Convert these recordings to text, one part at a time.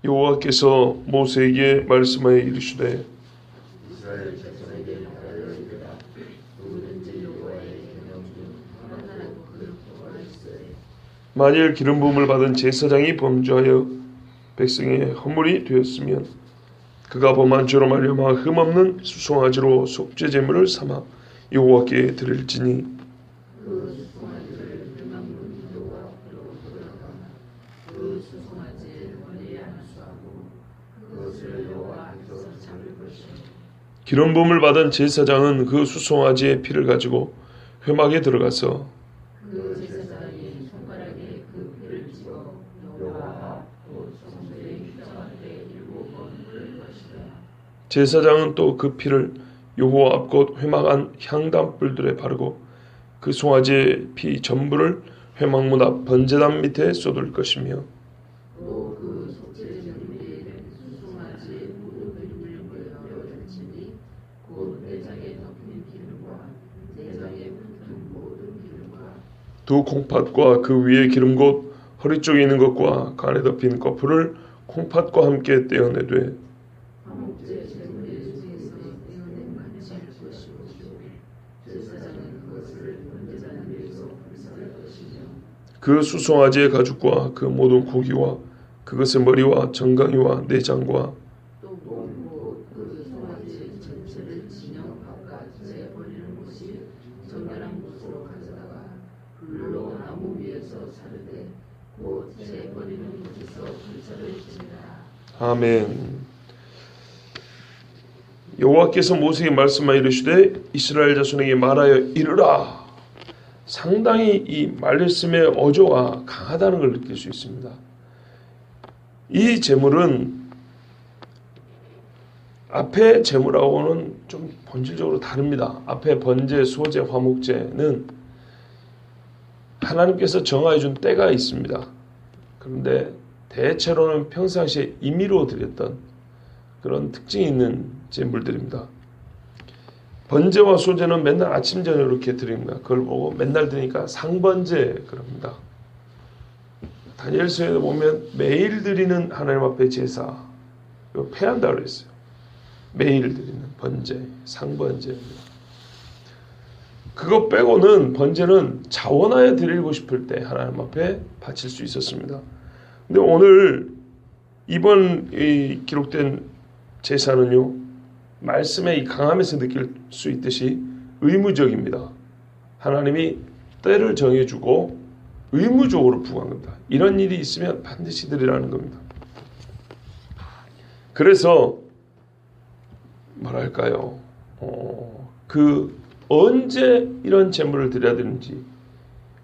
여호와께서 모세에게 말씀하여 이르시되 이스라엘 자손에게 말하여 이르라. 누구든지 여호와의 계명 중 하나라도 그를 포함하였으되 만일 기름 부음을 받은 제사장이 범죄하여 백성의 허물이 되었으면 그가 범한 죄로 말미암아 흠없는 수송아지로 속죄 제물을 삼아 여호와께 드릴지니 그 수송아지를 흠없는 여호와 앞으로 돌아가 그 수송아지의 머리에 안수하고 그것을 여호와 앞에서 잡을 것이요 기름 부음을 받은 제사장은 그 수송아지의 피를 가지고 회막에 들어가서 그 제사장이 손가락에 그 피를 찍어 여호와 곧 성소의 휴장할 때 7번 뿌릴 것이다. 제사장은 또 그 피를 여호와 앞 곧 회막 안 향단불들에 바르고 그 송아지의 피 전부를 회막문 앞 번제단 밑에 쏟을 것이며 또 그 속죄 제물이 수송아지의 무릎을 베어질지니 곧 내장에 덮인 기름과 내장에 붙은 모든 기름과 두 콩팥과 그 위에 기름 곧 허리 쪽에 있는 것과 간에 덮인 거풀을 콩팥과 함께 떼어내되 화목제 제물의 중에서 떼어낸 같이 할 것이고 제사장은 그것을 번제단 위에서 불사할 것이며 그 수송아지의 가죽과 그 모든 고기와 그것의 머리와 정강이와 내장과 또그 송아지 전체를 진영 바깥에 버리는 곳이 정결한 곳으로 가져다가 불로 나무 위에서 사르되 곧 재 버리는 곳에서 불사를지니라. 아멘. 여호와께서 모세에게 말씀하여 이르시되 이스라엘 자손에게 말하여 이르라. 상당히 이 말씀의 어조가 강하다는 걸 느낄 수 있습니다. 이 제물은 앞에 제물하고는 좀 본질적으로 다릅니다. 앞에 번제, 소제, 화목제는 하나님께서 정하여 준 때가 있습니다. 그런데 대체로는 평상시에 임의로 드렸던 그런 특징이 있는 제물들입니다. 번제와 소제는 맨날 아침 저녁 이렇게 드립니다. 그걸 보고 맨날 드리니까 상번제 그럽니다. 다니엘서에도 보면 매일 드리는 하나님 앞에 제사 이거 폐한다고 그랬어요. 매일 드리는 번제, 상번제입니다. 그거 빼고는 번제는 자원하여 드리고 싶을 때 하나님 앞에 바칠 수 있었습니다. 근데 오늘 이번 이 기록된 제사는요, 말씀의 이 강함에서 느낄 수 있듯이 의무적입니다. 하나님이 때를 정해주고 의무적으로 부과한 겁니다. 이런 일이 있으면 반드시 드리라는 겁니다. 그래서 뭐랄까요, 언제 이런 제물을 드려야 되는지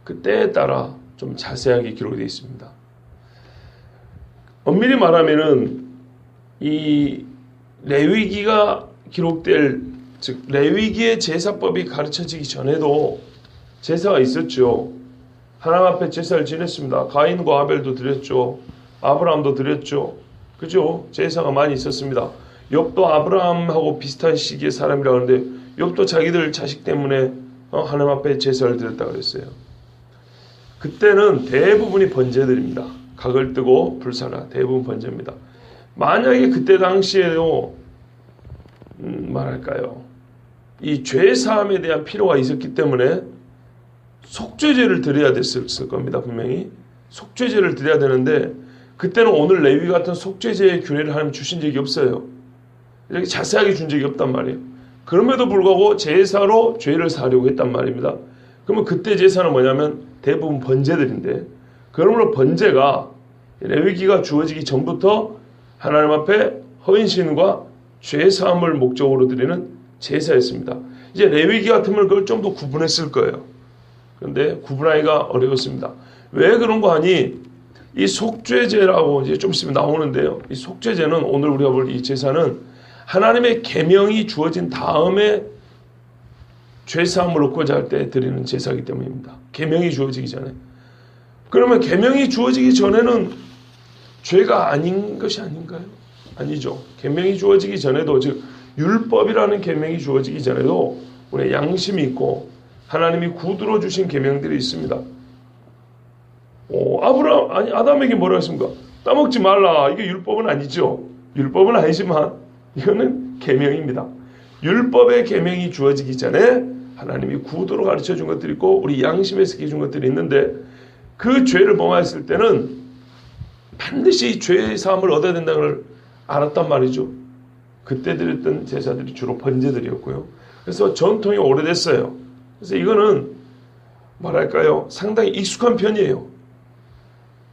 그 때에 따라 좀 자세하게 기록되어 있습니다. 엄밀히 말하면은 이 레위기가 기록될, 즉 레위기의 제사법이 가르쳐지기 전에도 제사가 있었죠. 하나님 앞에 제사를 지냈습니다. 가인과 아벨도 드렸죠. 아브라함도 드렸죠. 그죠? 제사가 많이 있었습니다. 욥도 아브라함하고 비슷한 시기의 사람이라고 하는데 욥도 자기들 자식 때문에 하나님 앞에 제사를 드렸다고 그랬어요. 그때는 대부분이 번제들입니다. 각을 뜨고 불사라 대부분 번제입니다. 만약에 그때 당시에도 말할까요, 이 죄사함에 대한 필요가 있었기 때문에 속죄제를 드려야 됐을 겁니다. 분명히 속죄제를 드려야 되는데 그때는 오늘 레위 같은 속죄제의 규례를 하나님 주신 적이 없어요. 이렇게 자세하게 준 적이 없단 말이에요. 그럼에도 불구하고 제사로 죄를 사하려고 했단 말입니다. 그러면 그때 제사는 뭐냐면 대부분 번제들인데, 그러므로 번제가 레위기가 주어지기 전부터 하나님 앞에 헌신과 죄사함을 목적으로 드리는 제사였습니다. 이제 레위기 같으면 그걸 좀 더 구분했을 거예요. 그런데 구분하기가 어려웠습니다. 왜 그런 거 하니? 이 속죄제라고 이제 좀 있으면 나오는데요. 이 속죄제는 오늘 우리가 볼 이 제사는 하나님의 계명이 주어진 다음에 죄사함을 얻고자 할 때 드리는 제사이기 때문입니다. 계명이 주어지기 전에. 그러면 계명이 주어지기 전에는 죄가 아닌 것이 아닌가요? 아니죠. 계명이 주어지기 전에도, 즉 율법이라는 계명이 주어지기 전에도 우리의 양심이 있고 하나님이 구두로 주신 계명들이 있습니다. 아담에게 뭐라 했습니까? 따먹지 말라. 이게 율법은 아니죠. 율법은 아니지만 이거는 계명입니다. 율법의 계명이 주어지기 전에 하나님이 구도로 가르쳐 준 것들이 있고 우리 양심에서 기준 것들이 있는데 그 죄를 범하였을 때는 반드시 죄의 사함을 얻어야 된다는 걸 알았단 말이죠. 그때 드렸던 제사들이 주로 번제들이었고요. 그래서 전통이 오래됐어요. 그래서 이거는 뭐랄까요? 상당히 익숙한 편이에요.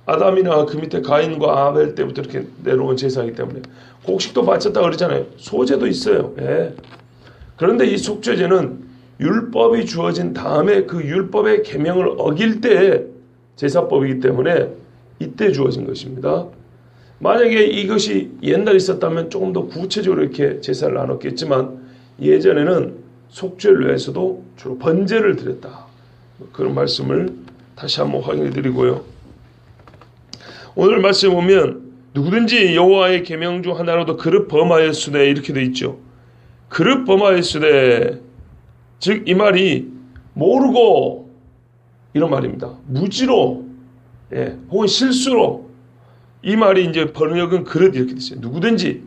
아담이나 그 밑에 가인과 아벨 때부터 이렇게 내려온 제사이기 때문에 곡식도 바쳤다 그러잖아요. 소제도 있어요. 예. 그런데 이 속죄제는 율법이 주어진 다음에 그 율법의 계명을 어길 때의 제사법이기 때문에 이때 주어진 것입니다. 만약에 이것이 옛날에 있었다면 조금 더 구체적으로 이렇게 제사를 나눴겠지만 예전에는 속죄를 위해서도 주로 번제를 드렸다. 그런 말씀을 다시 한번 확인해 드리고요. 오늘 말씀에 보면 누구든지 여호와의 계명 중 하나라도 그릇 범하였으되 이렇게 되어 있죠. 그릇 범하였으되 즉 이 말이 모르고 이런 말입니다. 무지로 혹은 실수로 이 말이 이제 번역은 그릇 이렇게 됐어요. 누구든지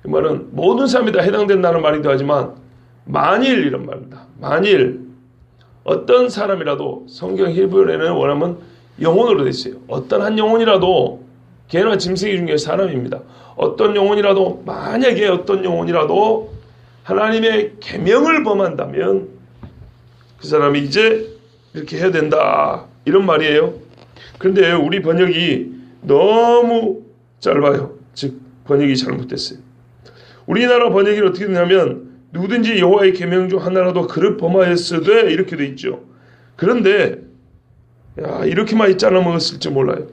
이 말은 모든 사람이 다 해당된다는 말이기도 하지만 만일 이런 말입니다. 만일 어떤 사람이라도 성경 히브리어에는 원하면 영혼으로 되어 있어요. 어떤 한 영혼이라도 개나 짐승이 중에 사람입니다. 어떤 영혼이라도 만약에 어떤 영혼이라도 하나님의 계명을 범한다면 그 사람이 이제 이렇게 해야 된다 이런 말이에요. 그런데 우리 번역이 너무 짧아요. 즉 번역이 잘못됐어요. 우리나라 번역이 어떻게 되냐면 누구든지 여호와의 계명 중 하나라도 그릇 범하였으되 이렇게 돼 있죠. 그런데 이렇게만 있잖아 먹었을지 몰라요.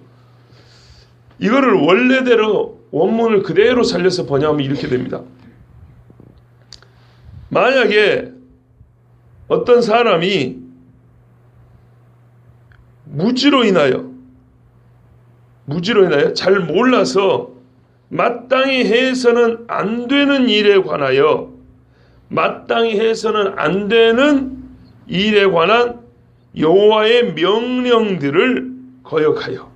이거를 원래대로 원문을 그대로 살려서 번역하면 이렇게 됩니다. 만약에 어떤 사람이 무지로 인하여 잘 몰라서 마땅히 해서는 안 되는 일에 관하여 마땅히 해서는 안 되는 일에 관한 여호와의 명령들을 거역하여.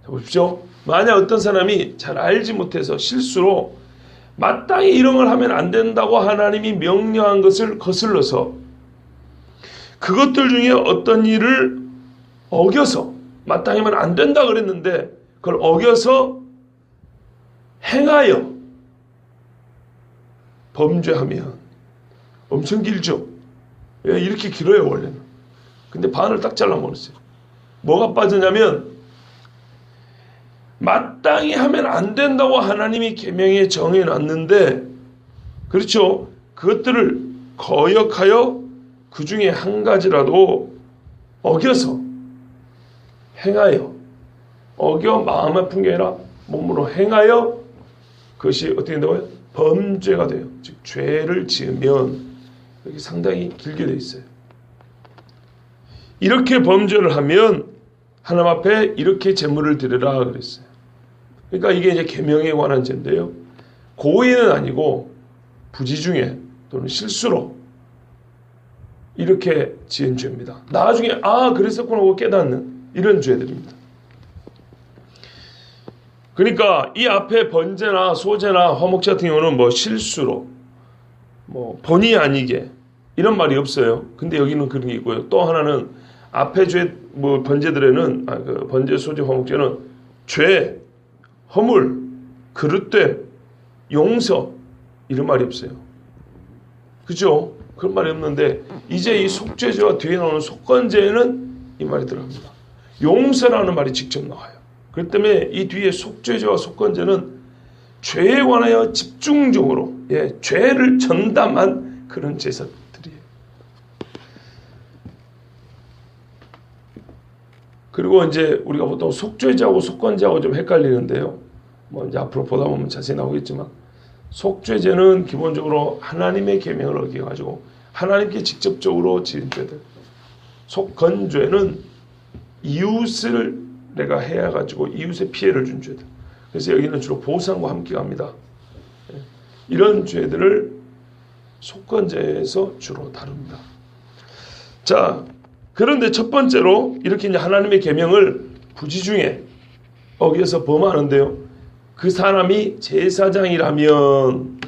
자, 보십시오. 만약 어떤 사람이 잘 알지 못해서 실수로 마땅히 이런 걸 하면 안 된다고 하나님이 명령한 것을 거슬러서 그것들 중에 어떤 일을 어겨서 마땅히 하면 안 된다 그랬는데 그걸 어겨서 행하여 범죄하면 엄청 길죠. 이렇게 길어요 원래는. 근데 반을 딱 잘라버렸어요. 뭐가 빠지냐면 마땅히 하면 안 된다고 하나님이 계명에 정해놨는데 그렇죠. 그것들을 거역하여 그 중에 한 가지라도 어겨서 행하여 어겨 마음 아픈 게 아니라 몸으로 행하여 그것이 어떻게 된다고요? 범죄가 돼요. 즉 죄를 지으면 여기 상당히 길게 돼 있어요. 이렇게 범죄를 하면 하나님 앞에 이렇게 제물을 드리라 그랬어요. 그러니까 이게 이제 계명에 관한 죄인데요. 고의는 아니고 부지중에 또는 실수로 이렇게 지은 죄입니다. 나중에 그랬었구나 하고 깨닫는 이런 죄들입니다. 그러니까 이 앞에 번제나 소제나 화목제 같은 경우는 뭐 실수로 본의 아니게 이런 말이 없어요. 근데 여기는 그런 게 있고요. 또 하나는 앞에 죄 번제들에는 그 번제, 소제, 화목제는 죄, 허물, 그릇됨, 용서 이런 말이 없어요. 그죠? 그런 말이 없는데 이제 이 속죄제와 뒤에 나오는 속건제에는 이 말이 들어갑니다. 용서라는 말이 직접 나와요. 그렇기 때문에 이 뒤에 속죄제와 속건제는 죄에 관하여 집중적으로 죄를 전담한 그런 제사들이에요. 그리고 이제 우리가 보통 속죄제하고 속건제하고 좀 헷갈리는데요. 이제 앞으로 보다 보면 자세히 나오겠지만 속죄제는 기본적으로 하나님의 계명을 어겨가지고 하나님께 직접적으로 지은 죄들. 속건죄는 이웃을 내가 해가지고 이웃의 피해를 준 죄들. 그래서 여기는 주로 보상과 함께 갑니다. 이런 죄들을 속건제에서 주로 다룹니다. 자, 그런데 첫 번째로 이렇게 이제 하나님의 계명을 부지중에 어겨서 범하는데요. 그 사람이 제사장이라면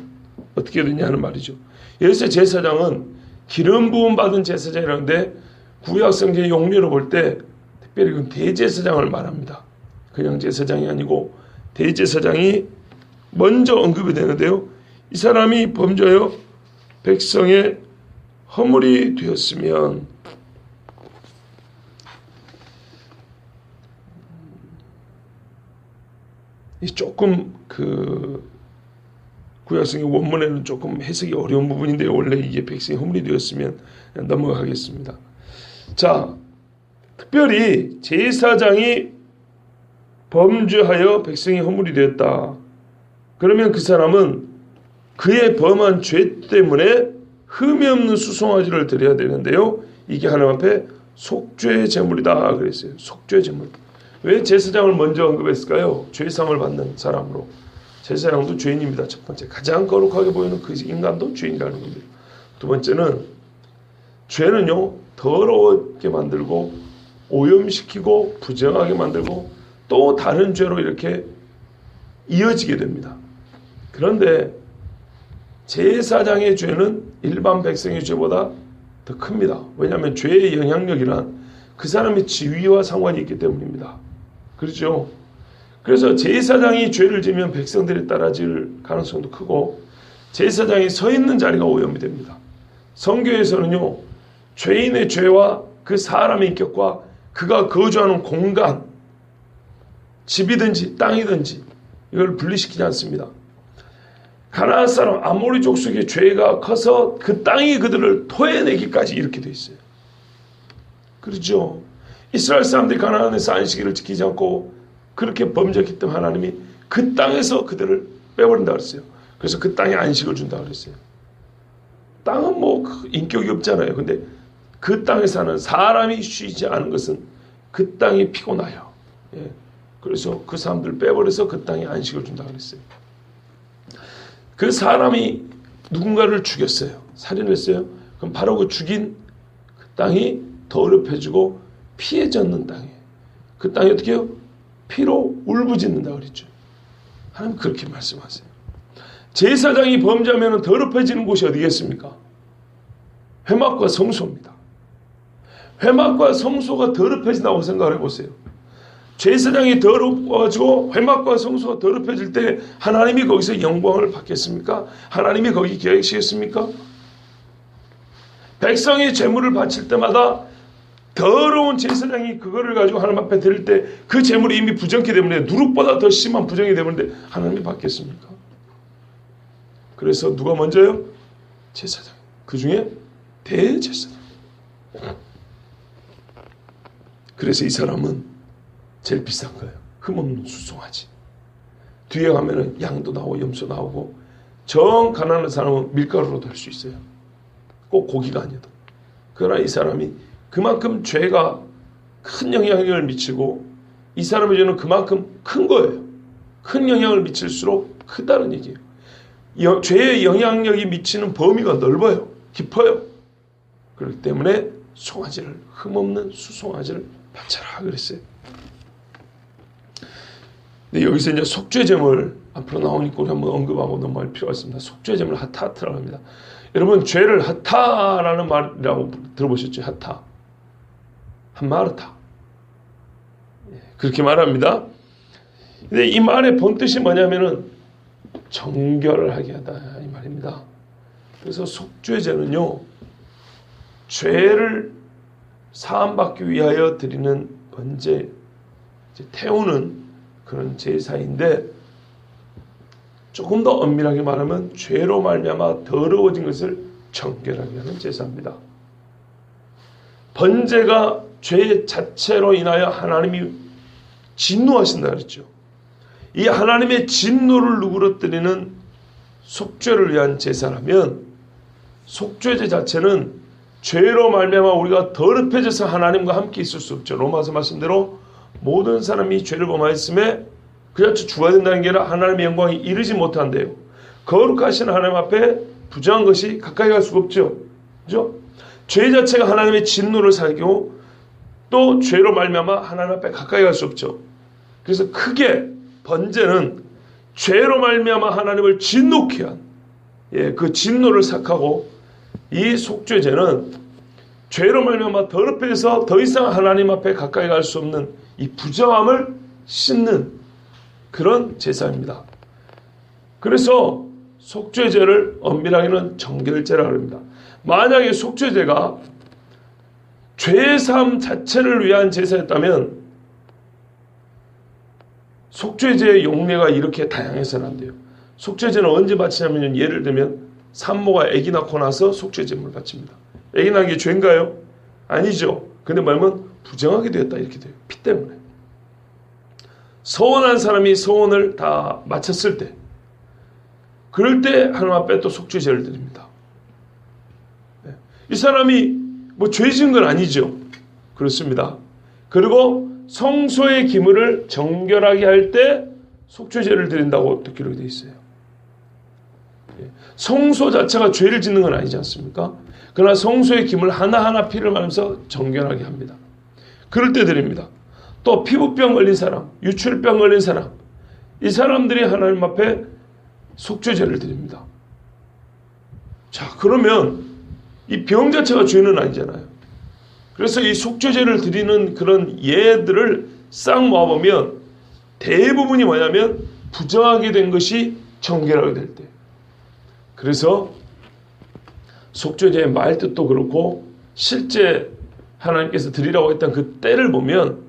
어떻게 되냐는 말이죠. 여기서 제사장은 기름 부음 받은 제사장이라는데 구약 성경의 용례로 볼 때 특별히 그 대제사장을 말합니다. 그냥 제사장이 아니고 대제사장이 먼저 언급이 되는데요. 이 사람이 범죄하여 백성의 허물이 되었으면 조금 그 구약성경 원문에는 조금 해석이 어려운 부분인데요. 원래 이게 백성의 허물이 되었으면 넘어가겠습니다. 자, 특별히 제사장이 범죄하여 백성의 허물이 되었다. 그러면 그 사람은 그의 범한 죄 때문에 흠이 없는 수송아지를 드려야 되는데요. 이게 하나님 앞에 속죄의 제물이다 그랬어요. 속죄의 제물. 왜 제사장을 먼저 언급했을까요? 죄상을 받는 사람으로. 제사장도 죄인입니다. 첫 번째, 가장 거룩하게 보이는 그 인간도 죄인이라는 겁니다. 두 번째는 죄는요, 더럽게 만들고 오염시키고 부정하게 만들고 또 다른 죄로 이렇게 이어지게 됩니다. 그런데 제사장의 죄는 일반 백성의 죄보다 더 큽니다. 왜냐하면 죄의 영향력이란 그 사람의 지위와 상관이 있기 때문입니다. 그렇죠? 그래서 제사장이 죄를 지면 백성들이 따라질 가능성도 크고 제사장이 서 있는 자리가 오염이 됩니다. 성경에서는요, 죄인의 죄와 그 사람의 인격과 그가 거주하는 공간, 집이든지 땅이든지 이걸 분리시키지 않습니다. 가나안 사람 아모리 족속의 죄가 커서 그 땅이 그들을 토해내기까지 이렇게 돼 있어요. 그렇죠? 이스라엘 사람들이 가나안에서 안식일을 지키지 않고 그렇게 범죄했기 때문에 하나님이 그 땅에서 그들을 빼버린다 그랬어요. 그래서 그 땅에 안식을 준다 그랬어요. 땅은 뭐 인격이 없잖아요. 근데 그 땅에 사는 사람이 쉬지 않은 것은 그 땅이 피곤해요. 예. 그래서 그 사람들을 빼버려서 그 땅에 안식을 준다 그랬어요. 그 사람이 누군가를 죽였어요. 살인했어요. 그럼 바로 그 죽인 그 땅이 더럽혀지고 피해졌는 땅이에요. 그 땅이 어떻게 해요? 피로 울부짖는다 그랬죠. 하나님 그렇게 말씀하세요. 제사장이 범죄하면 더럽혀지는 곳이 어디겠습니까? 회막과 성소입니다. 회막과 성소가 더럽혀진다고 생각을 해보세요. 제사장이 더러워가지고 회막과 성소가 더럽혀질 때 하나님이 거기서 영광을 받겠습니까? 하나님이 거기 계시겠습니까? 백성이 제물을 바칠 때마다 더러운 제사장이 그거를 가지고 하나님 앞에 드릴 때 그 제물이 이미 부정기 때문에 누룩보다 더 심한 부정이 되는데 하나님이 받겠습니까? 그래서 누가 먼저요? 제사장. 그 중에 대제사장. 그래서 이 사람은 제일 비싼 거예요. 흠없는 수송아지. 뒤에 가면은 양도 나오고 염소 나오고 정 가난한 사람은 밀가루로도 할 수 있어요. 꼭 고기가 아니어도. 그러나 이 사람이 그만큼 죄가 큰 영향력을 미치고 이 사람의 죄는 그만큼 큰 거예요. 큰 영향을 미칠수록 크다는 얘기예요. 죄의 영향력이 미치는 범위가 넓어요. 깊어요. 그렇기 때문에 송아지를 흠없는 수송아지를 바쳐라 그랬어요. 근데 여기서 이제 속죄제물 앞으로 나오니까 우리 한번 언급하고 넘어갈 필요가 있습니다. 속죄제물 하타트라고 합니다. 여러분 죄를 하타라는 말이라고 들어보셨죠? 하타. 한마르타. 그렇게 말합니다. 근데 이 말의 본뜻이 뭐냐면은 정결을 하게 하다 이 말입니다. 그래서 속죄제는요, 죄를 사함받기 위하여 드리는 번제, 태우는 그런 제사인데 조금 더 엄밀하게 말하면 죄로 말미암아 더러워진 것을 정결하게 하는 제사입니다. 번제가 죄 자체로 인하여 하나님이 진노하신다 그랬죠. 이 하나님의 진노를 누그러뜨리는 속죄를 위한 제사라면 속죄제 자체는 죄로 말미암아 우리가 더럽혀져서 하나님과 함께 있을 수 없죠. 로마서 말씀대로 모든 사람이 죄를 범하였음에 그저 죽어야 된다는 게 아니라 하나님의 영광이 이르지 못한대요. 거룩하신 하나님 앞에 부정한 것이 가까이 갈 수가 없죠. 그죠? 죄 자체가 하나님의 진노를 살기고 또 죄로 말미암아 하나님 앞에 가까이 갈 수 없죠. 그래서 크게 번제는 죄로 말미암아 하나님을 진노케 한, 그 진노를 삭하고, 이 속죄제는 죄로 말미암아 더럽혀서 더 이상 하나님 앞에 가까이 갈 수 없는 이 부정함을 씻는 그런 제사입니다. 그래서 속죄제를 엄밀하게는 정결제라고 합니다. 만약에 속죄제가 죄사함 자체를 위한 제사였다면 속죄제의 용례가 이렇게 다양해서는 안 돼요. 속죄제는 언제 바치냐면, 예를 들면 산모가 아기 낳고 나서 속죄제물을 바칩니다. 아기 낳은 게 죄인가요? 아니죠. 근데 말하면 부정하게 되었다 이렇게 돼요. 피 때문에. 서원한 사람이 서원을 다 마쳤을 때, 그럴 때 하나님 앞에 또 속죄제를 드립니다. 이 사람이 뭐 죄 지은 건 아니죠. 그렇습니다. 그리고 성소의 기물을 정결하게 할 때 속죄제를 드린다고 또 기록이 되어 있어요. 성소 자체가 죄를 짓는 건 아니지 않습니까? 그러나 성소의 기물 하나하나 피를 말하면서 정결하게 합니다. 그럴 때 드립니다. 또 피부병 걸린 사람, 유출병 걸린 사람, 이 사람들이 하나님 앞에 속죄제를 드립니다. 자, 그러면 이 병 자체가 죄는 아니잖아요. 그래서 이 속죄제를 드리는 그런 예들을 싹 모아보면 대부분이 뭐냐면 부정하게 된 것이 정결하게 될 때. 그래서 속죄제의 말뜻도 그렇고 실제 하나님께서 드리라고 했던 그 때를 보면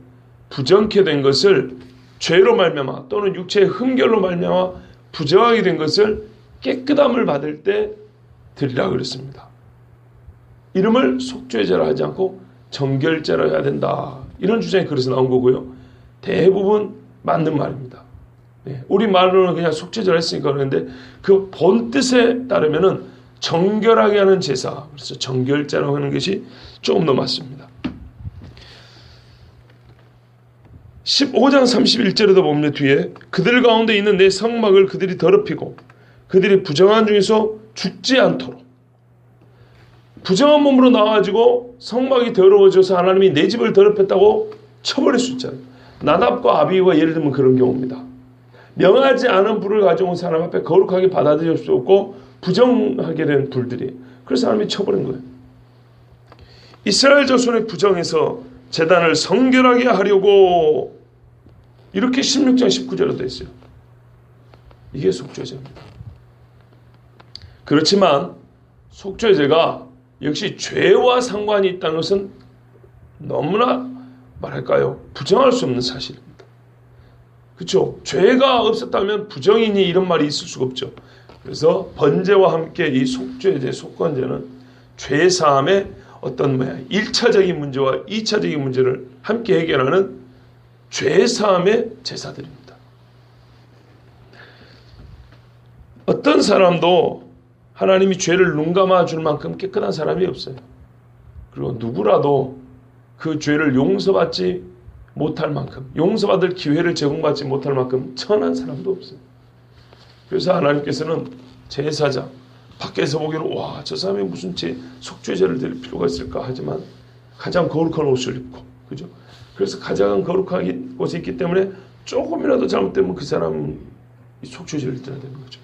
부정케 된 것을 죄로 말미암아 또는 육체의 흠결로 말미암아 부정하게 된 것을 깨끗함을 받을 때 드리라고 그랬습니다. 이름을 속죄제라 하지 않고 정결제라 해야 된다. 이런 주장이 그래서 나온 거고요. 대부분 맞는 말입니다. 우리 말로는 그냥 속죄제라 했으니까 그러는데 그 본 뜻에 따르면은 정결하게 하는 제사, 그래서 정결제라고 하는 것이 조금 더 맞습니다. 15장 31절에도 보면 뒤에 그들 가운데 있는 내 성막을 그들이 더럽히고 그들이 부정한 중에서 죽지 않도록, 부정한 몸으로 나와가지고 성막이 더러워져서 하나님이 내 집을 더럽혔다고 쳐버릴 수 있잖아요. 나답과 아비후가 예를 들면 그런 경우입니다. 명하지 않은 불을 가져온 사람 앞에 거룩하게 받아들일 수 없고 부정하게 된 불들이, 그래서 하나님이 쳐버린 거예요. 이스라엘 자손의 부정에서 제단을 성결하게 하려고 이렇게 16장 19절에 되어 있어요. 이게 속죄제입니다. 그렇지만 속죄제가 역시 죄와 상관이 있다는 것은 너무나 말할까요? 부정할 수 없는 사실입니다. 그렇죠? 죄가 없었다면 부정이니 이런 말이 있을 수가 없죠. 그래서 번제와 함께 이 속죄제, 속건제는 죄사함의 어떤 1차적인 문제와 2차적인 문제를 함께 해결하는 죄사함의 제사들입니다. 어떤 사람도 하나님이 죄를 눈감아 줄 만큼 깨끗한 사람이 없어요. 그리고 누구라도 그 죄를 용서받지 못할 만큼, 용서받을 기회를 제공받지 못할 만큼 천한 사람도 없어요. 그래서 하나님께서는 제사장, 밖에서 보기에는 와, 저 사람이 무슨 속죄제를 드릴 필요가 있을까 하지만 가장 거룩한 옷을 입고, 그죠? 그래서 가장 거룩한 옷이 있기 때문에 조금이라도 잘못되면 그 사람은 속죄제를 드려야 되는 거죠.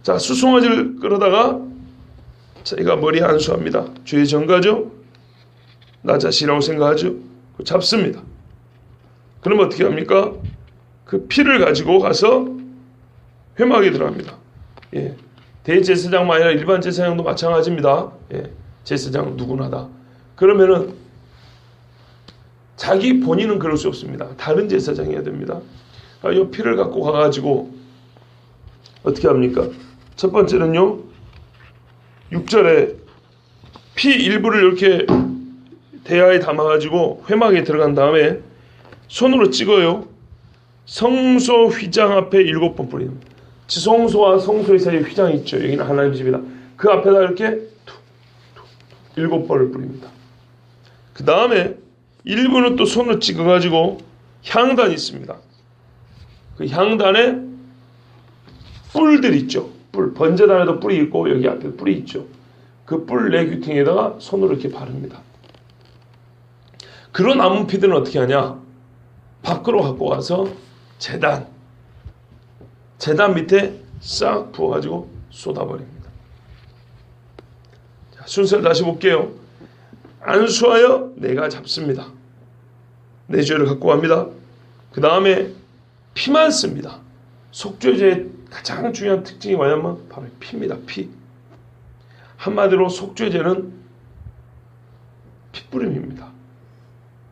자, 수송아지를 끌어다가 자기가 머리에 안수합니다. 죄의 전가죠? 나 자신이라고 생각하죠? 잡습니다. 그럼 어떻게 합니까? 그 피를 가지고 가서 회막에 들어갑니다. 대제사장만 아니라 일반 제사장도 마찬가지입니다. 제사장 누구나 다. 그러면은 자기 본인은 그럴 수 없습니다. 다른 제사장이 해야 됩니다. 이 피를 갖고 가가지고 어떻게 합니까? 첫 번째는요, 6절에 피 일부를 이렇게 대야에 담아가지고 회막에 들어간 다음에 손으로 찍어요. 성소 휘장 앞에 7번 뿌립니다. 지성소와 성소의 사이에 휘장이 있죠. 여기는 하나님 집이다. 그 앞에다 이렇게 7번을 뿌립니다. 그 다음에 일부는 또 손으로 찍어가지고 향단이 있습니다. 그 향단에 뿔들 있죠. 뿔, 번제단에도 뿔이 있고 여기 앞에 뿔이 있죠. 그 뿔 레귀팅에다가 손으로 이렇게 바릅니다. 그런 남은 피들은 어떻게 하냐? 밖으로 갖고 와서 제단 밑에 싹 부어가지고 쏟아버립니다. 자, 순서를 다시 볼게요. 안수하여 내가 잡습니다. 내 죄를 갖고 갑니다. 그 다음에 피만 씁니다. 속죄죄의 가장 중요한 특징이 뭐냐면 바로 피입니다. 피. 한마디로 속죄죄는 핏부림입니다.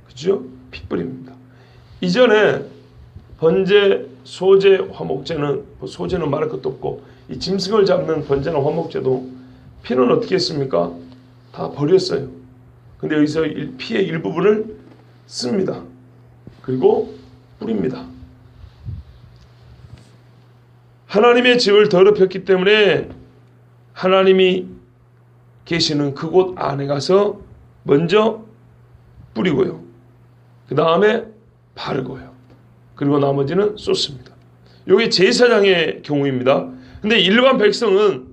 그죠? 핏부림입니다. 이전에 번제, 소제, 화목제는 소제는 말할 것도 없고 이 짐승을 잡는 번제나 화목제도 피는 어떻게 했습니까? 다 버렸어요. 근데 여기서 피의 일부분을 씁니다. 그리고 뿌립니다. 하나님의 집을 더럽혔기 때문에 하나님이 계시는 그곳 안에 가서 먼저 뿌리고요. 그 다음에 바르고요. 그리고 나머지는 쏟습니다. 이게 제사장의 경우입니다. 근데 일반 백성은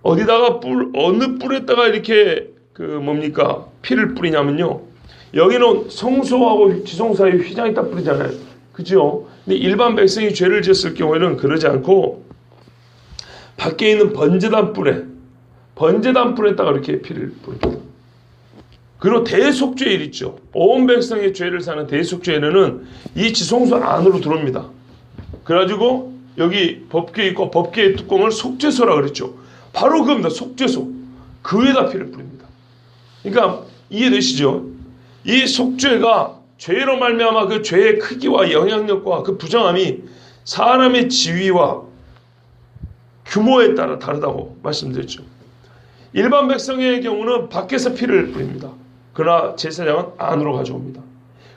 어디다가 어느 뿔에다가 이렇게 피를 뿌리냐면요. 여기는 성소하고 지성소 사이 휘장이 딱 뿌리잖아요. 그죠? 근데 일반 백성이 죄를 지었을 경우에는 그러지 않고 밖에 있는 번제단 뿔에다가 이렇게 피를 뿌립니다. 그리고 대속죄일 있죠. 온 백성의 죄를 사는 대속죄일에는 이 지성소 안으로 들어옵니다. 그래가지고 여기 법궤 있고 법궤의 뚜껑을 속죄소라 그랬죠. 바로 그겁니다. 속죄소. 그 위에다 피를 뿌립니다. 그러니까 이해되시죠? 이 속죄가 죄로 말미암아 그 죄의 크기와 영향력과 그 부정함이 사람의 지위와 규모에 따라 다르다고 말씀드렸죠. 일반 백성의 경우는 밖에서 피를 뿌립니다. 그러나 제사장은 안으로 가져옵니다.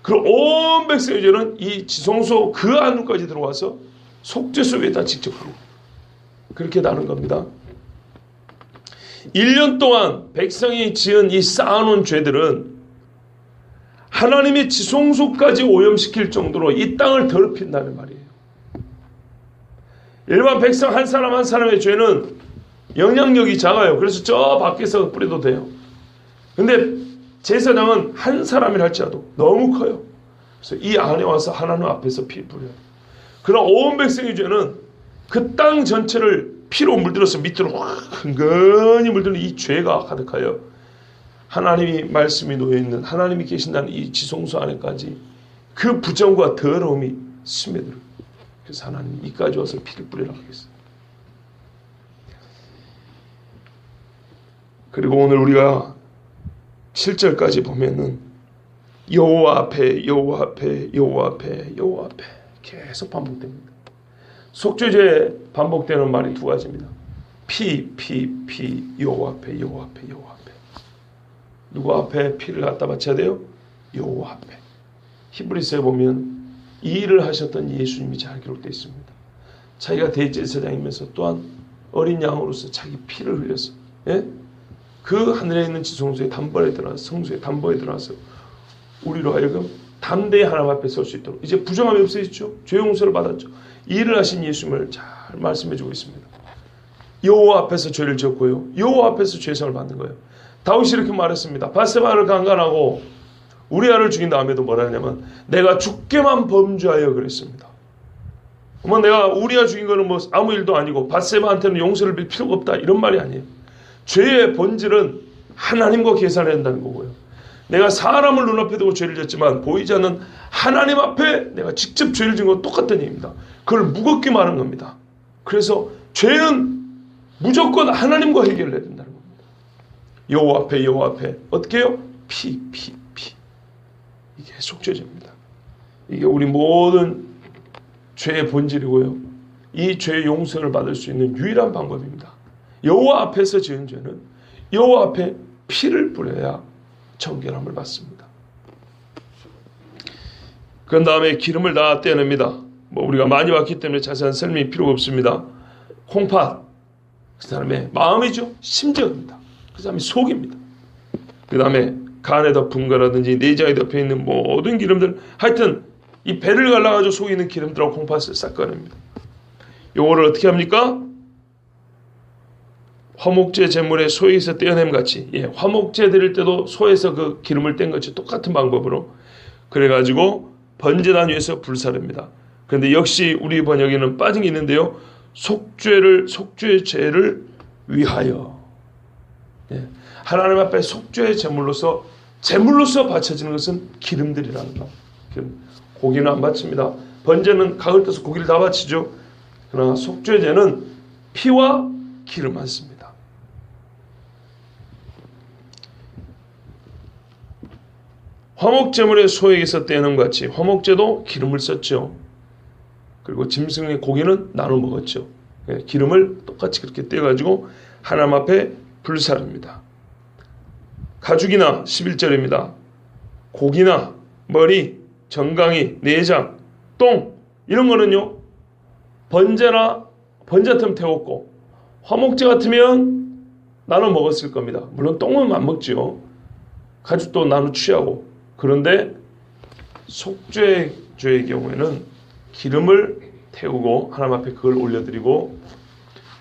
그리고 온 백성의 죄는 이 지성소 그 안으로까지 들어와서 속죄소 위에다 직접 하고 그렇게 나눈 겁니다. 1년 동안 백성이 지은 이 쌓아놓은 죄들은 하나님의 지성소까지 오염시킬 정도로 이 땅을 더럽힌다는 말이에요. 일반 백성 한 사람 한 사람의 죄는 영향력이 작아요. 그래서 저 밖에서 뿌려도 돼요. 근데 제사장은 한 사람이라 할지라도 너무 커요. 그래서 이 안에 와서 하나님 앞에서 피 뿌려요. 그러나 온 백성의 죄는 그 땅 전체를 피로 물들어서 밑으로 흥건히 물드는 이 죄가 가득하여 하나님이 말씀이 놓여있는 하나님이 계신다는 이 지성소 안에까지 그 부정과 더러움이 스며들어요. 그래서 하나님이 이까지 와서 피를 뿌리라고 하겠어요. 그리고 오늘 우리가 7절까지 보면은 여호와 앞에 여호와 앞에 여호와 앞에 여호와 앞에 계속 반복됩니다. 속죄죄 반복되는 말이 두 가지입니다. 피 여호와 앞에 여호와 앞에 여호와 앞에. 누구 앞에 피를 갖다 바쳐야 돼요? 여호와 앞에. 히브리서에 보면 이 일을 하셨던 예수님이 잘 기록되어 있습니다. 자기가 대제사장이면서 또한 어린 양으로서 자기 피를 흘려서 그 하늘에 있는 지성소의 단벌에 들어가서 성소의 단벌에 들어가서 우리로 하여금 담대히 하나님 앞에 설 수 있도록 이제 부정함이 없어졌죠. 죄 용서를 받았죠. 이 일을 하신 예수님을 잘 말씀해주고 있습니다. 여호와 앞에서 죄를 지었고요. 여호와 앞에서 죄성을 받는 거예요. 다윗이 이렇게 말했습니다. 바세바를 강간하고 우리아를 죽인 다음에도 뭐라 하냐면 내가 죽게만 범죄하여 그랬습니다. 내가 우리아 죽인 거는 뭐 아무 일도 아니고 바세바한테는 용서를 빌 필요가 없다 이런 말이 아니에요. 죄의 본질은 하나님과 계산해야 한다는 거고요. 내가 사람을 눈앞에 두고 죄를 졌지만 보이지 않는 하나님 앞에 내가 직접 죄를 지은 건 똑같다는 얘기입니다. 그걸 무겁게 말한 겁니다. 그래서 죄는 무조건 하나님과 해결해야 된다는 겁니다. 여호와 앞에 어떻게 해요? 피. 이게 속죄죄입니다. 이게 우리 모든 죄의 본질이고요. 이 죄의 용서를 받을 수 있는 유일한 방법입니다. 여호와 앞에서 지은 죄는 여호와 앞에 피를 뿌려야 정결함을 받습니다. 그 다음에 기름을 다 떼어냅니다. 우리가 많이 봤기 때문에 자세한 설명이 필요가 없습니다. 콩팥, 그 다음에 마음이죠. 심정입니다. 그 다음에 속입니다. 그 다음에 간에 덮은 거라든지 내장에 덮여 있는 모든 기름들, 하여튼 이 배를 갈라가지고 속에 있는 기름들하고 콩팥을 싹 꺼냅니다. 요거를 어떻게 합니까? 화목제 제물의 소에서 떼어냄 같이, 화목제 드릴 때도 소에서 그 기름을 뗀 것이 똑같은 방법으로 그래가지고 번제단 위에서 불사릅니다. 그런데 역시 우리 번역에는 빠진 게 있는데요. 속죄의 죄를 위하여. 예. 하나님 앞에 속죄의 제물로서 바쳐지는 것은 기름들이라는 거. 고기는 안 바칩니다. 번제는 각을 떠서 고기를 다 바치죠. 그러나 속죄제는 피와 기름만 씁니다. 화목제물의 소액에서 떼는 것 같이 화목제도 기름을 썼죠. 그리고 짐승의 고기는 나눠 먹었죠. 기름을 똑같이 그렇게 떼가지고 하나님 앞에 불사릅니다. 가죽이나 11절입니다. 고기나 머리, 정강이, 내장, 똥 이런 거는요. 번제 같으면 태웠고 화목제 같으면 나눠 먹었을 겁니다. 물론 똥은 안 먹지요. 가죽도 나눠 취하고. 그런데 속죄죄의 경우에는 기름을 태우고 하나님 앞에 그걸 올려드리고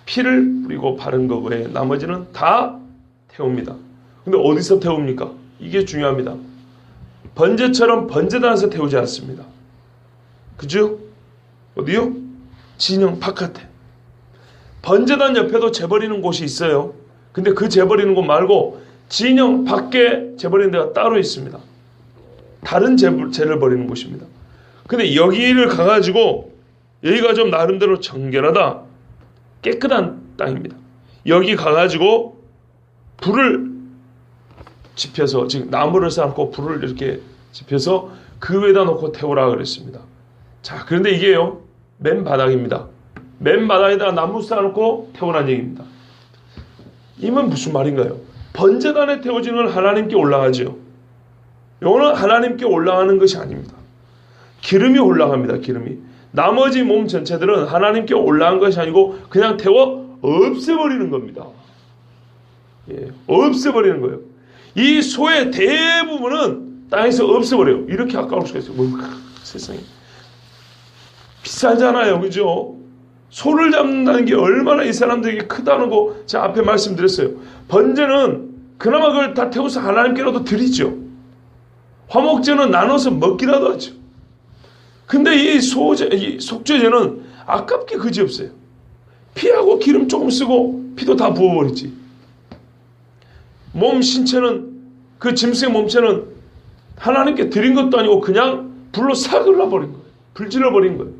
피를 뿌리고 바른 것 외에 나머지는 다 태웁니다. 근데 어디서 태웁니까? 이게 중요합니다. 번제처럼 번제단에서 태우지 않습니다. 그죠? 어디요? 진영 바깥에. 번제단 옆에도 재버리는 곳이 있어요. 근데 그 재버리는 곳 말고 진영 밖에 재버리는 데가 따로 있습니다. 다른 재를 버리는 곳입니다. 근데 여기를 가가지고 여기가 좀 나름대로 정결하다. 깨끗한 땅입니다. 여기 가가지고 불을 지펴서 지금 나무를 쌓고 불을 이렇게 지펴서 그 위에다 놓고 태우라 그랬습니다. 자, 그런데 이게요. 맨 바닥입니다. 맨 바닥에다가 나무 쌓아놓고 태우라는 얘기입니다. 이건 무슨 말인가요? 번제단에 태워지는 건 하나님께 올라가죠. 이거는 하나님께 올라가는 것이 아닙니다. 기름이 올라갑니다. 기름이. 나머지 몸 전체들은 하나님께 올라간 것이 아니고 그냥 태워 없애버리는 겁니다. 예, 없애버리는 거예요. 이 소의 대부분은 땅에서 없애버려요. 이렇게 아까울 수가 있어요. 세상에. 비싸잖아요. 그죠? 소를 잡는다는 게 얼마나 이 사람들에게 크다는 거 제가 앞에 말씀드렸어요. 번제는 그나마 그걸 다 태워서 하나님께라도 드리죠. 화목제는 나눠서 먹기라도 하죠. 근데 이 속죄제는 아깝게 그지없어요. 피하고 기름 조금 쓰고 피도 다 부어버리지. 몸 신체는 그 짐승의 몸체는 하나님께 드린 것도 아니고 그냥 불로 사글러 버린 거예요. 불질러 버린 거예요.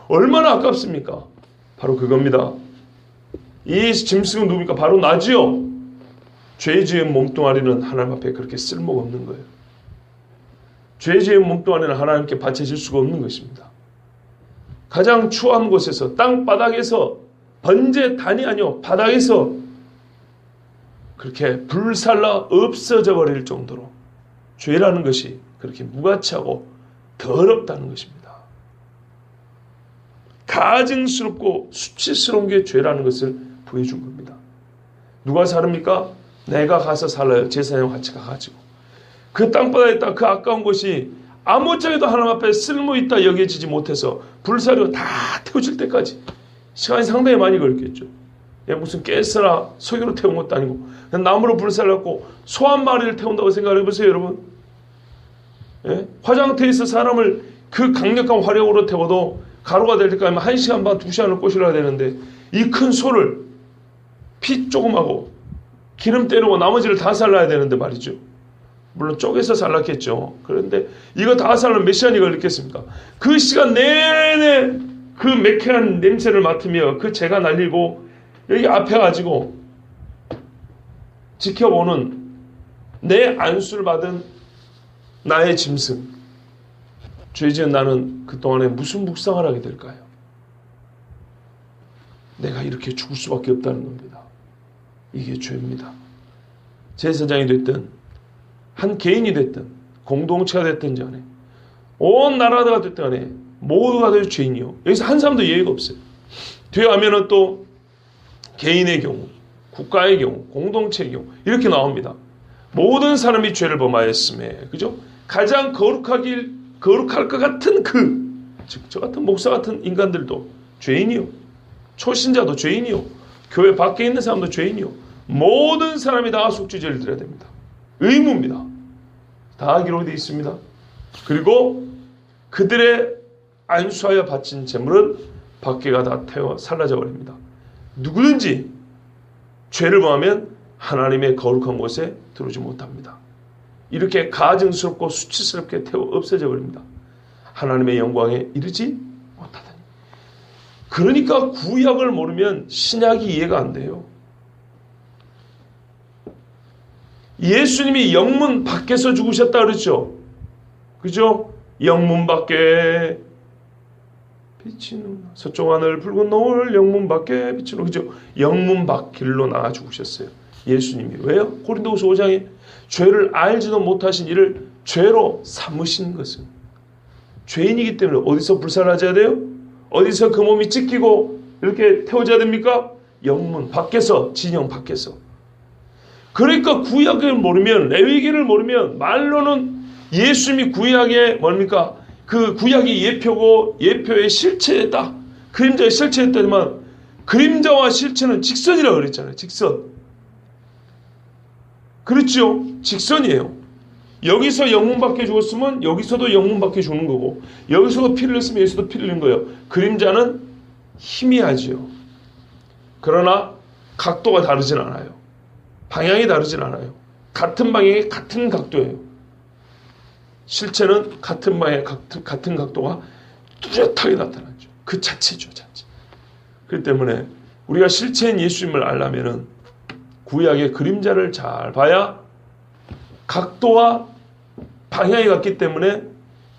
얼마나 아깝습니까? 바로 그겁니다. 이 짐승은 누굽니까? 바로 나지요. 죄 지은 몸뚱아리는 하나님 앞에 그렇게 쓸모가 없는 거예요. 죄 지은 몸뚱아리는 하나님께 바쳐질 수가 없는 것입니다. 가장 추한 곳에서 땅바닥에서 번제단이 아니요 바닥에서 그렇게 불살라 없어져 버릴 정도로 죄라는 것이 그렇게 무가치하고 더럽다는 것입니다. 가증스럽고 수치스러운 게 죄라는 것을 보여준 겁니다. 누가 살입니까? 내가 가서 살아요. 제사장 같이 가가지고. 그 땅바닥에 있다 그 아까운 것이 아무짝에도 하나님 앞에 쓸모있다 여겨지지 못해서 불사료 다 태워질 때까지 시간이 상당히 많이 걸렸겠죠. 무슨 가스나 석유로 태운 것도 아니고 그냥 나무로 불살랐고 소 한 마리를 태운다고 생각을 해보세요. 여러분. 예? 화장터에 있어 사람을 그 강력한 화력으로 태워도 가루가 될 때까지 1시간 반 2시간을 꼬시려야 되는데 이 큰 소를 피 조금하고 기름 때리고 나머지를 다 살라야 되는데 말이죠. 물론 쪼개서 살랐겠죠. 그런데 이거 다 살려면 몇 시간이 걸렸겠습니까? 그 시간 내내 그 매캐한 냄새를 맡으며 그 재가 날리고 여기 앞에 가지고 지켜보는 내 안수를 받은 나의 짐승. 죄지은 나는 그동안에 무슨 묵상을 하게 될까요? 내가 이렇게 죽을 수밖에 없다는 겁니다. 이게 죄입니다. 제사장이 됐든 한 개인이 됐든 공동체가 됐든 간에 온 나라가 됐든 간에 모두가 다 죄인이요. 여기서 한 사람도 예외가 없어요. 뒤에 가면은 또 개인의 경우, 국가의 경우, 공동체의 경우 이렇게 나옵니다. 모든 사람이 죄를 범하였음에 그죠? 가장 거룩할 것 같은 즉 저 같은 목사 같은 인간들도 죄인이요. 초신자도 죄인이요. 교회 밖에 있는 사람도 죄인이요. 모든 사람이 다 속죄제를 드려야 됩니다. 의무입니다. 다 기록되어 있습니다. 그리고 그들의 안수하여 바친 제물은 밖에가 다 태워 살라져 버립니다. 누구든지 죄를 범하면 하나님의 거룩한 곳에 들어오지 못합니다. 이렇게 가증스럽고 수치스럽게 태워 없어져 버립니다. 하나님의 영광에 이르지 못하다니. 그러니까 구약을 모르면 신약이 이해가 안 돼요. 예수님이 영문 밖에서 죽으셨다 그랬죠. 그죠? 영문 밖에 비치는 서쪽 하늘 붉은 노을 영문 밖에 비치는, 그죠? 영문 밖 길로 나가 죽으셨어요. 예수님이. 왜요? 고린도후서 5장에 죄를 알지도 못하신 이를 죄로 삼으신 것은 죄인이기 때문에 어디서 불살라져야 돼요? 어디서 그 몸이 찢기고 이렇게 태워져야 됩니까? 영문 밖에서, 진영 밖에서. 그러니까 구약을 모르면, 레위기를 모르면 말로는 예수님이 구약에 뭡니까? 그 구약이 예표고 예표의 실체다. 그림자의 실체였다지만 그림자와 실체는 직선이라고 그랬잖아요. 직선. 그렇죠? 직선이에요. 여기서 영문 밖에 죽었으면 여기서도 영문 밖에 죽는 거고, 여기서도 피를 흘렸으면 여기서도 피를 흘린 거예요. 그림자는 희미하지요. 그러나 각도가 다르진 않아요. 방향이 다르진 않아요. 같은 방향의 같은 각도예요. 실체는 같은 방향의 같은 각도가 뚜렷하게 나타나죠. 그 자체죠, 자체. 그렇기 때문에 우리가 실체인 예수님을 알려면은 구약의 그림자를 잘 봐야 각도와 방향이 같기 때문에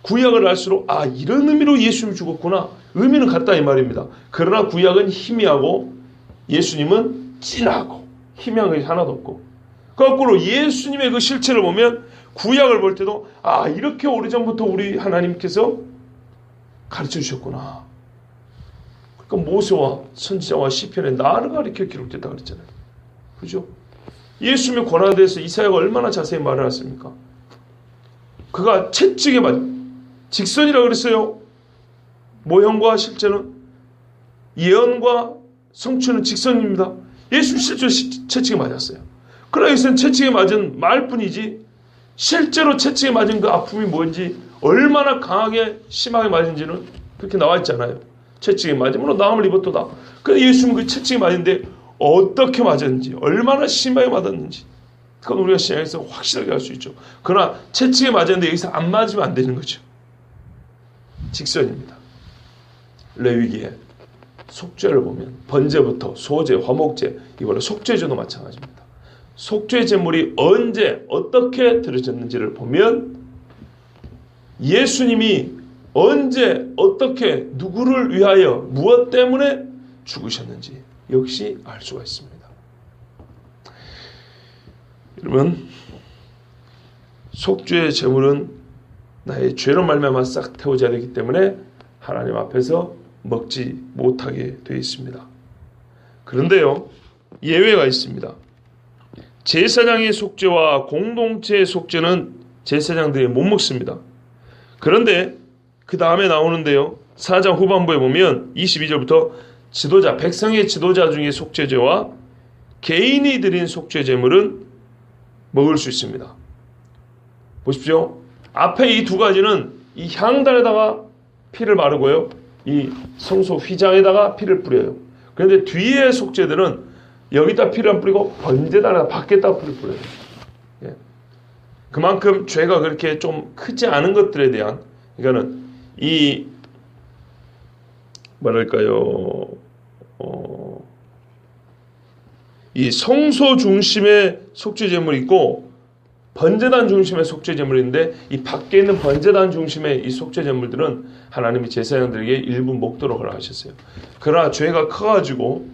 구약을 알수록 아, 이런 의미로 예수님이 죽었구나. 의미는 같다 이 말입니다. 그러나 구약은 희미하고 예수님은 진하고 희미한 것이 하나도 없고, 거꾸로 예수님의 그 실체를 보면 구약을 볼 때도 아, 이렇게 오래전부터 우리 하나님께서 가르쳐 주셨구나. 그러니까 모세와 선지자와 시편에 나를 가리켜 기록됐다 그랬잖아요. 그죠? 예수님의 권한에 대해서 이사야가 얼마나 자세히 말을 했습니까? 그가 채찍에 맞아 직선이라고 그랬어요. 모형과 실제는, 예언과 성취는 직선입니다. 예수님 실제로 채찍에 맞았어요. 그러나 여기서는 채찍에 맞은 말뿐이지 실제로 채찍에 맞은 그 아픔이 뭔지, 얼마나 강하게 심하게 맞은지는 그렇게 나와 있잖아요. 채찍에 맞으면 나음을 입었도다. 근데 예수님은 그 채찍에 맞은데 어떻게 맞았는지, 얼마나 심하게 맞았는지 그건 우리가 신약에서 확실하게 알 수 있죠. 그러나 채찍에 맞았는데 여기서 안 맞으면 안 되는 거죠. 직선입니다. 레위기에 속죄를 보면 번제부터 소제, 화목제, 이번에 속죄제도 마찬가지입니다. 속죄 제물이 언제 어떻게 드려졌는지를 보면 예수님이 언제 어떻게 누구를 위하여 무엇 때문에 죽으셨는지 역시 알 수가 있습니다. 여러분, 속죄의 제물은 나의 죄로 말미암아 싹 태워져야 되기 때문에 하나님 앞에서 먹지 못하게 되어 있습니다. 그런데요, 예외가 있습니다. 제사장의 속죄와 공동체의 속죄는 제사장들이 못 먹습니다. 그런데 그 다음에 나오는데요, 4장 후반부에 보면 22절부터 지도자, 백성의 지도자 중에 속죄제와 개인이 드린 속죄 제물은 먹을 수 있습니다. 보십시오. 앞에 이 두 가지는 이 향단에다가 피를 바르고요, 이 성소 휘장에다가 피를 뿌려요. 그런데 뒤에 속죄들은 여기다 피를 안 뿌리고 번제단에다 밖에다 피를 뿌려요. 예. 그만큼 죄가 그렇게 좀 크지 않은 것들에 대한, 그러니까는 이 뭐랄까요, 이 성소 중심의 속죄 제물이 있고 번제단 중심의 속죄 제물인데, 이 밖에 있는 번제단 중심의 이 속죄 제물들은 하나님이 제사장들에게 일부 먹도록 허락하셨어요. 그러나 죄가 커가지고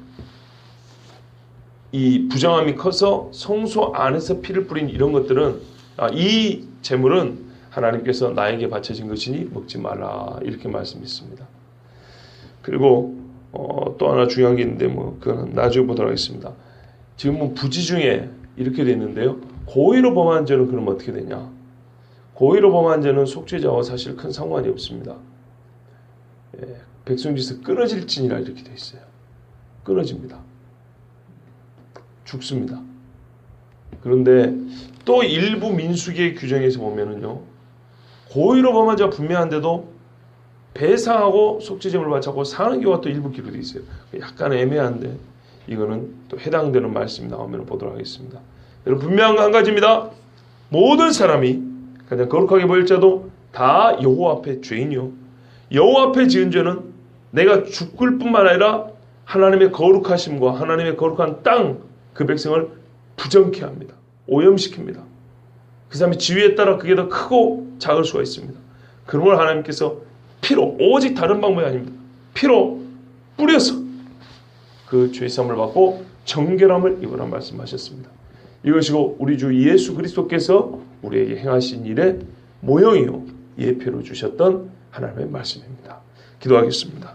이 부정함이 커서 성소 안에서 피를 뿌린 이런 것들은, 이 제물은 하나님께서 나에게 바쳐진 것이니 먹지 마라, 이렇게 말씀했습니다. 그리고 또 하나 중요한 게 있는데 그거는 나중에 보도록 하겠습니다. 지금은 부지 중에 이렇게 되어 있는데요, 고의로 범한 죄는 그럼 어떻게 되냐? 고의로 범한 죄는 속죄자와 사실 큰 상관이 없습니다. 예, 백성지에서 끊어질지니라 이렇게 되어 있어요. 끊어집니다. 죽습니다. 그런데 또 일부 민수기의 규정에서 보면은요, 고의로 범한 죄가 분명한데도 배상하고 속죄제물 바치고 사는 경우가 또 일부 기록되어 있어요. 약간 애매한데 이거는 또 해당되는 말씀이 나오면 보도록 하겠습니다. 여러분 분명한 거 한 가지입니다. 모든 사람이 가장 거룩하게 보일 자도 다 여호와 앞에 죄인이요. 여호와 앞에 지은 죄는 내가 죽을 뿐만 아니라 하나님의 거룩하심과 하나님의 거룩한 땅 그 백성을 부정케 합니다. 오염시킵니다. 그 사람의 지위에 따라 그게 더 크고 작을 수가 있습니다. 그런 걸 하나님께서 피로, 오직 다른 방법이 아닙니다. 피로 뿌려서 그 죄사함을 받고 정결함을 입으라 말씀하셨습니다. 이것이고 우리 주 예수 그리스도께서 우리에게 행하신 일의 모형이요 예표로 주셨던 하나님의 말씀입니다. 기도하겠습니다.